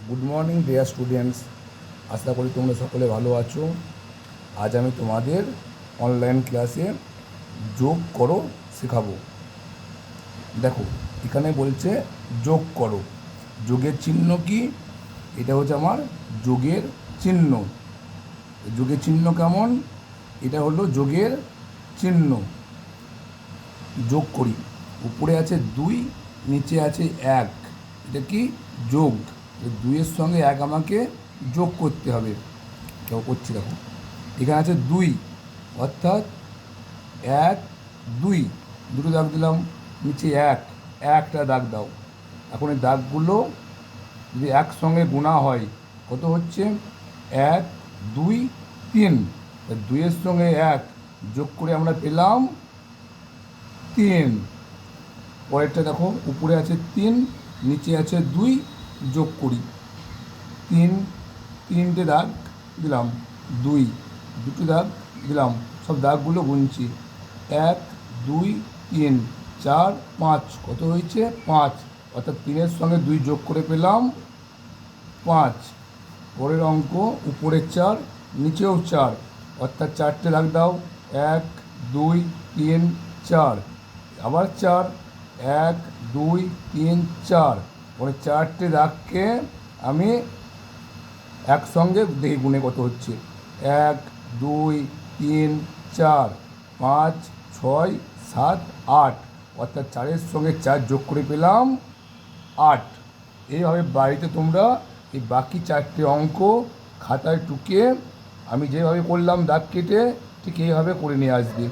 Good morning dear students, আশা করি তোমরা সকলে ভালো আছো। আজ আমি তোমাদের অনলাইন ক্লাসে যোগ করো শেখাবো। দেখো, এখানে বলছে যোগ করো। যোগের চিহ্ন কি? এটা হচ্ছে আমার যোগের চিহ্ন। যোগের চিহ্ন কেমন? এটা হলো যোগের চিহ্ন। যোগ করি। উপরে আছে 2, নিচে আছে 1। এটা কি? যোগ। 2-এর সঙ্গে 1 আমাকে যোগ করতে হবে। দেখো করছি, দেখো এখানে আছে 2, অর্থাৎ 1 2 দুটো দাগ দিলাম। নিচে 1, একটা দাগ দাও। এখন এই দাগগুলো যদি একসঙ্গে গোনা হয় কত হচ্ছে? 1 2 3। 2-এর সঙ্গে 1 যোগ করে আমরা পেলাম 3। পরেরটা দেখো, উপরে আছে 3, নিচে আছে 2, যোগ করি। 3টে দাগ দিলাম, 2 দুটো দাগ দিলাম। সব দাগগুলো গুনছি, 1 2 3 4 5। কত হয়েছে? 5। অর্থাৎ 3-এর সঙ্গে 2 যোগ করে পেলাম 5। পরের অঙ্ক, উপরে 4, নিচেও 4, অর্থাৎ 4টে দাগ দাও। 1 2 3 4। আবার 4, 1 2 3 4। পরে 4টে দাগকে আমি একসঙ্গে দেখি গুনে কত হচ্ছে। 1 2 3 4 5 6 7 8। অর্থাৎ 4-এর সঙ্গে 4 যোগ করে পেলাম 8। এইভাবে বাড়িতে তোমরা এই বাকি 4টে অঙ্ক খাতায় টুকে আমি যেভাবে করলাম দাগ কেটে, ঠিক এইভাবে করে নিয়ে আসবে।